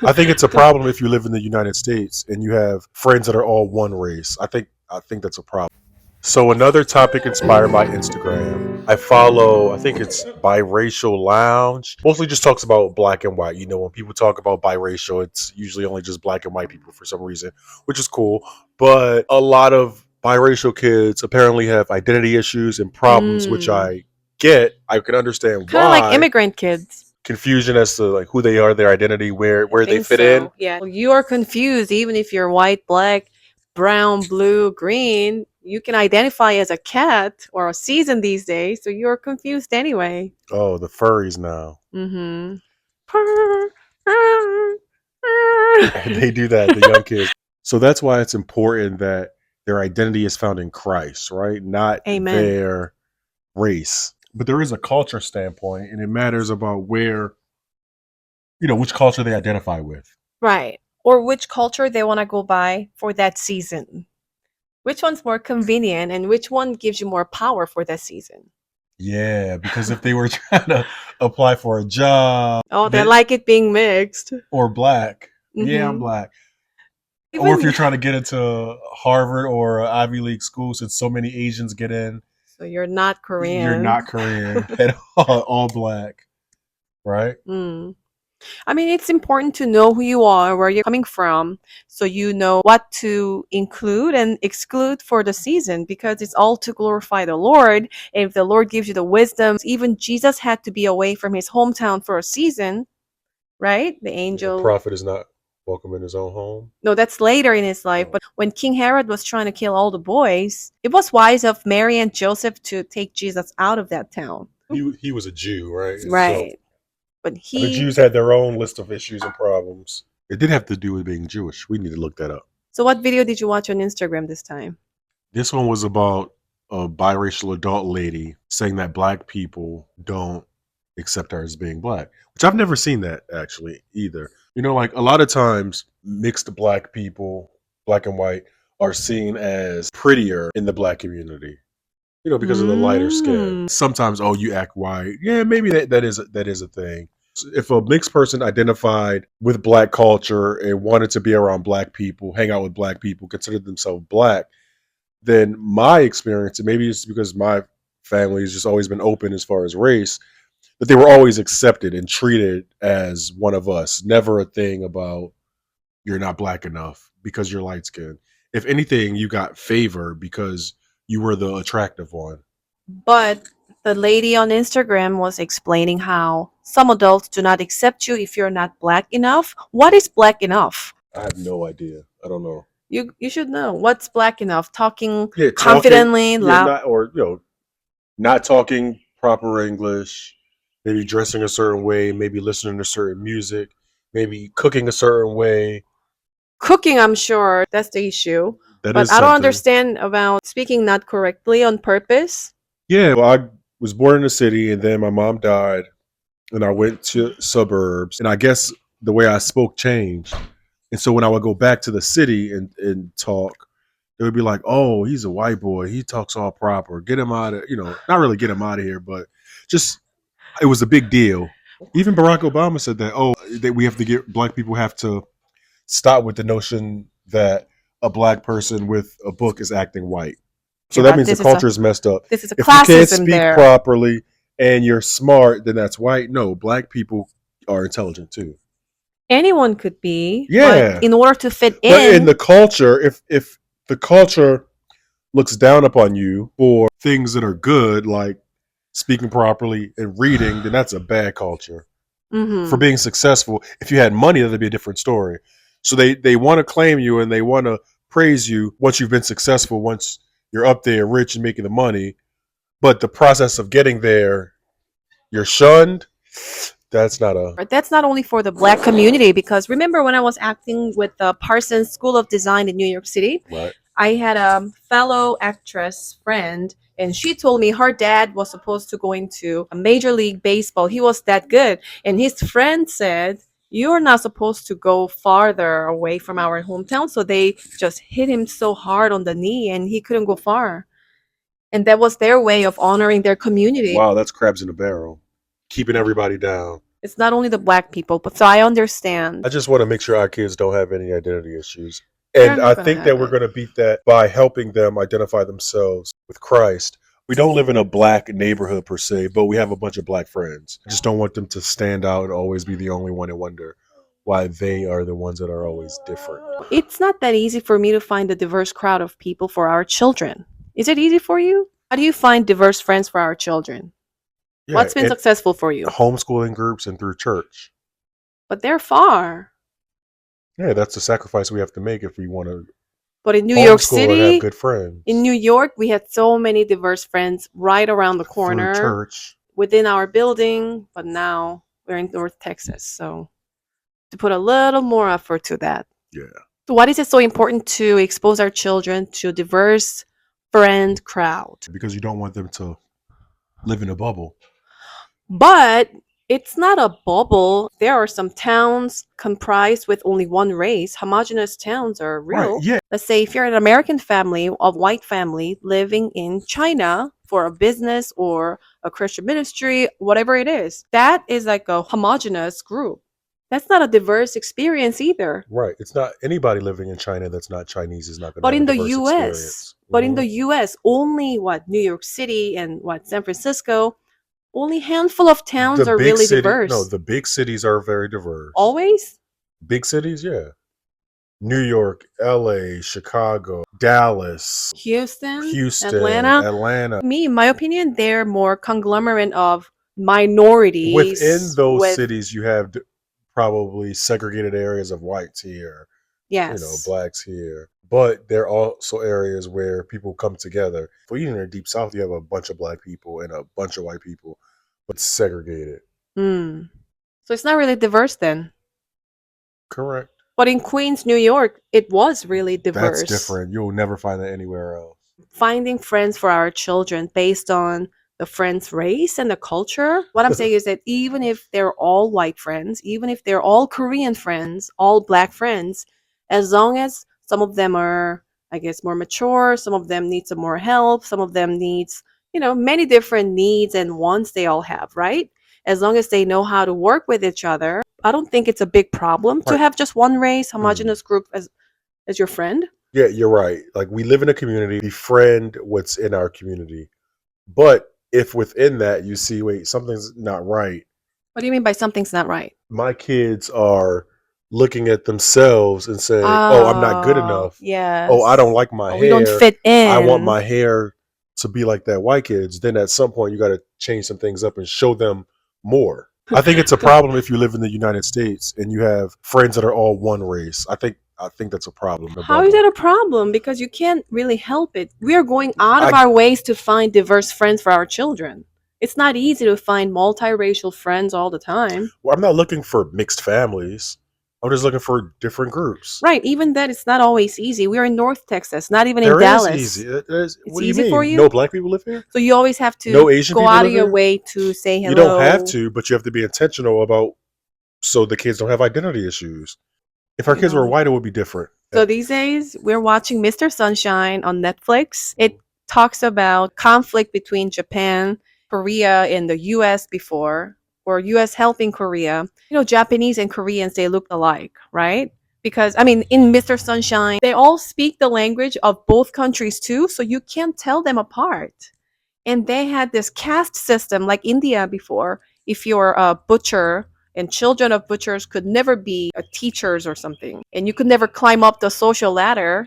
I think it's a problem if you live in the United States and you have friends that are all one race. I think that's a problem. So another topic inspired by Instagram. I follow, I think it's Biracial Lounge. Mostly just talks about black and white. You know, when people talk about biracial, it's usually only just black and white people for some reason, which is cool. But a lot of biracial kids apparently have identity issues and problems, which Mm. I get. I can understand Kind of like why. immigrant kids. Confusion as to like who they are, their identity, where I they think fit in. so. Yeah. Well, you are confused even if you're white, black, brown, blue, green. You can identify as a cat or a season these days, so you're confused anyway. Oh, the furries now. Mm-hmm. They do that, the young kids. So that's why it's important that their identity is found in Christ, right? Not Amen. their race. But there is a culture standpoint, and it matters about where, which culture they identify with. Right. Or which culture they want to go by for that season. Which one's more convenient and which one gives you more power for that season? Yeah, because if they were trying to apply for a job, Oh, they like it being mixed. or black. Yeah, I'm Mhm. black. Even Or if you're trying to get into Harvard or an Ivy League school, since so many Asians get in, so you're not Korean. you're not Korean at all black, right? Mm. I mean, it's important to know who you are, where you're coming from, so you know what to include and exclude for the season, because it's all to glorify the Lord. And if the Lord gives you the wisdom, even Jesus had to be away from his hometown for a season, right? The The angel. prophet is not welcome in his own home. No, that's later in his life. Oh. But when King Herod was trying to kill all the boys, it was wise of Mary and Joseph to take Jesus out of that town. He was a Jew, right? Right. But So the Jews had their own list of issues and problems. It did have to do with being Jewish. We need to look that up. So what video did you watch on Instagram this time? This one was about a biracial adult lady saying that black people don't accept her as being black, which I've never seen that actually either. Like a lot of times mixed black people, black and white, are seen as prettier in the black community. Because of the lighter skin. Sometimes, oh, you act white. Yeah, maybe that is a thing. If a mixed person identified with black culture and wanted to be around black people, hang out with black people, consider themselves black, then my experience, and maybe it's because my family has just always been open as far as race, that they were always accepted and treated as one of us. Never a thing about you're not black enough because you're light skinned. If anything, you got favor because you were the attractive one. But the lady on Instagram was explaining how some adults do not accept you if you're not black enough. What is black enough? I have no idea. I don't know. You should know. What's black enough? Talking Yeah, confidently, loud. Not talking proper English, maybe dressing a certain way, maybe listening to certain music, maybe cooking a certain way. Cooking, I'm sure that's the issue. That But is I don't something. understand about speaking not correctly on purpose. Yeah, well, I was born in the city, and then my mom died, and I went to suburbs, and I guess the way I spoke changed. And so when I would go back to the city and talk, they would be like, "Oh, he's a white boy. He talks all proper. Get him out of, not really get him out of here, but just it was a big deal." Even Barack Obama said that. Oh, that black people have to stop with the notion that a black person with a book is acting white. So Yeah, that but means the this is culture is messed up. This is a If you can't classism speak there. properly and you're smart, then that's white. No, black people are intelligent too. Anyone could be. Yeah. But in order to fit But in in, the culture, if the culture looks down upon you for things that are good, like speaking properly and reading, then that's a bad culture. mhm. For being successful, if you had money, that'd be a different story. So they want to claim you and they want to praise you once you've been successful, once you're up there rich and making the money. But the process of getting there, you're shunned. That's not a But that's not only for the black community, because remember when I was acting with the Parsons School of Design in New York City, right. I had a fellow actress friend, and she told me her dad was supposed to go into a Major League Baseball. He was that good. And his friend said, "You're not supposed to go farther away from our hometown." So they just hit him so hard on the knee and he couldn't go far. And that was their way of honoring their community. Wow, that's crabs in a barrel, keeping everybody down. It's not only the black people, but so I understand. I just want to make sure our kids don't have any identity issues. They're And not I gonna think have that we're it. going to beat that by helping them identify themselves with Christ. We don't live in a black neighborhood per se, but we have a bunch of black friends. I just don't want them to stand out and always be the only one and wonder why they are the ones that are always different. It's not that easy for me to find a diverse crowd of people for our children. Is it easy for you? How do you find diverse friends for our children? Yeah, What's been and successful for you? homeschooling groups and through church. But they're far. Yeah, that's the sacrifice we have to make if we want to But in New York homeschool and have City, good friends. in New York, we had so many diverse friends right around the Through corner church. within our building. But now we're in North Texas. So to put a little more effort to that. Yeah. So why is it so important to expose our children to a diverse friend crowd? Because you don't want them to live in a bubble. But it's not a bubble. There are some towns comprised with only one race. Homogeneous towns are real. Right, yeah. Let's say if you're an American family, a white family living in China for a business or a Christian ministry, whatever it is, that is like a homogeneous group. That's not a diverse experience either. Right. It's not anybody living in China that's not Chinese is not going to But have in a the diverse US, experience. but in Mhm. the US, only New York City and San Francisco, only handful of towns are really diverse. No, the big cities are very diverse. Always? Big cities, yeah. New York, LA, Chicago, Dallas, Houston, Atlanta. Me, in my opinion, they're more conglomerate of minorities. Within those with, cities, you have probably segregated areas of whites here, yes, blacks here. But there are also areas where people come together. For even in the Deep South, you have a bunch of black people and a bunch of white people, but segregated. So it's not really diverse then. Correct. But in Queens, New York, it was really diverse. That's different. You'll never find that anywhere else. Finding friends for our children based on the friend's race and the culture. What I'm saying is that even if they're all white friends, even if they're all Korean friends, all black friends, as long as some of them are, I guess, more mature, some of them need some more help, some of them needs, many different needs and wants they all have, right? As long as they know how to work with each other, I don't think it's a big problem to Right. have just one race, homogenous group as your friend. Yeah, you're right. Like we live in a community, befriend what's in our community. But if within that you see, wait, something's not right. What do you mean by something's not right? My kids are looking at themselves and saying, "Oh, I'm not good enough. Yes. Oh, I don't like my hair. We don't fit in. I want my hair to be like that white kid's." Then at some point you got to change some things up and show them more. I think it's a problem if you live in the United States and you have friends that are all one race. I think that's a problem. How is that a problem? Because you can't really help it. We are going out of our ways to find diverse friends for our children. It's not easy to find multiracial friends all the time. Well, I'm not looking for mixed families. I'm just looking for different groups. Right. Even that, it's not always easy. We're in North Texas, not even in There Dallas. is easy. What do you easy mean? for you? No black people live here? So you always have to No Asian go people out live of your here? way to say hello. You don't have to, but you have to be intentional about so the kids don't have identity issues. If our kids were white, it would be different. So these days, we're watching Mr. Sunshine on Netflix. It talks about conflict between Japan, Korea, and the US before, or US helping Korea. Japanese and Koreans, they look alike, right? Because, in Mr. Sunshine, they all speak the language of both countries too, so you can't tell them apart. And they had this caste system like India before. If you're a butcher, and children of butchers could never be teachers or something, and you could never climb up the social ladder.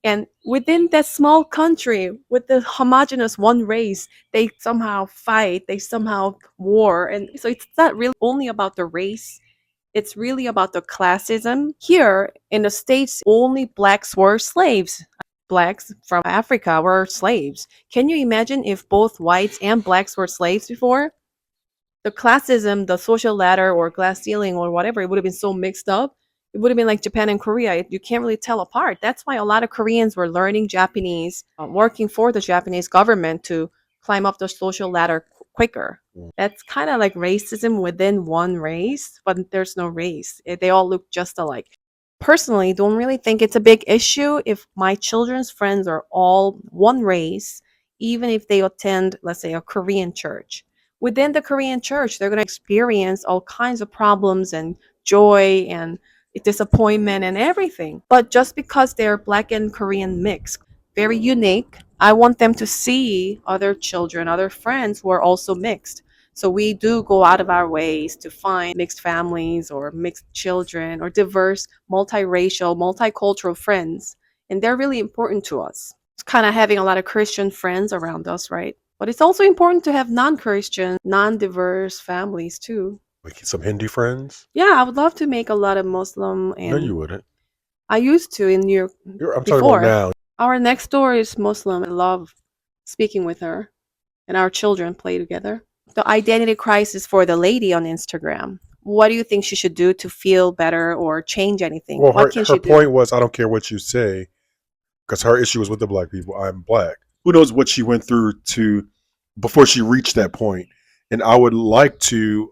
And within that small country with the homogenous one race, they somehow fight, they somehow war. And so it's not really only about the race, it's really about the classism. Here in the States, only blacks were slaves. Blacks from Africa were slaves. Can you imagine if both whites and blacks were slaves before? The classism, the social ladder or glass ceiling or whatever, it would have been so mixed up. It would have been like Japan and Korea. You can't really tell apart. That's why a lot of Koreans were learning Japanese, working for the Japanese government to climb up the social ladder quicker. That's kind of like racism within one race, but there's no race. They all look just alike. Personally, don't really think it's a big issue if my children's friends are all one race, even if they attend, let's say, a Korean church. within the Korean church, they're going to experience all kinds of problems and joy and disappointment and everything. But just because they're Black and Korean mixed, very unique, I want them to see other children, other friends who are also mixed. So we do go out of our ways to find mixed families or mixed children or diverse, multiracial, multicultural friends. And they're really important to us. It's kind of having a lot of Christian friends around us, right? But it's also important to have non-Christian, non-diverse families too. Like some Hindu friends? Yeah, I would love to make a lot of Muslim, No, and you wouldn't. I used to in New York I'm talking before. about now. Our next door is Muslim. I love speaking with her, and our children play together. The identity crisis for the lady on Instagram. What do you think she should do to feel better or change anything? Well, What can her she do? point was, I don't care what you say, because her issue was with the black people. I'm black. Who knows what she went through before she reached that point? And I would like to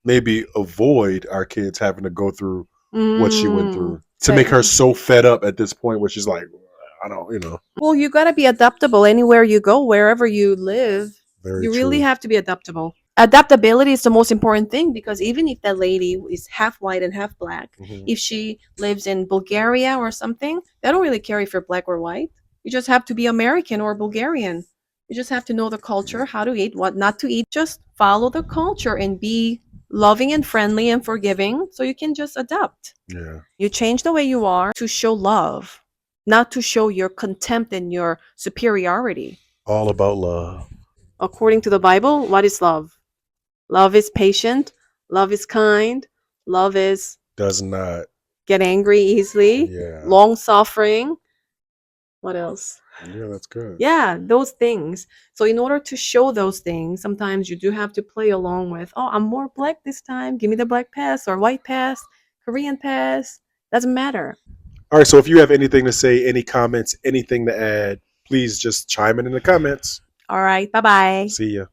maybe avoid our kids having to go through what she went through to make her so fed up at this point where she's like, I don't. Well, you got to be adaptable anywhere you go, wherever you live. Very You really true. have to be adaptable. Adaptability is the most important thing, because even if that lady is half white and half black, Mhm. if she lives in Bulgaria or something, they don't really care if you're black or white. You just have to be American or Bulgarian. You just have to know the culture, how to eat, what not to eat. Just follow the culture and be loving and friendly and forgiving, so you can just adapt. Yeah. You change the way you are to show love, not to show your contempt and your superiority. All about love. According to the Bible, what is love? Love is patient. Love is kind. Love is Does not. get angry easily. Yeah. Long suffering. What else? Yeah, that's good. Yeah, those things. So in order to show those things, sometimes you do have to play along with, oh, I'm more black this time. Give me the black pass or white pass, Korean pass. Doesn't matter. All right. So if you have anything to say, any comments, anything to add, please just chime in the comments. All right. Bye-bye. See ya.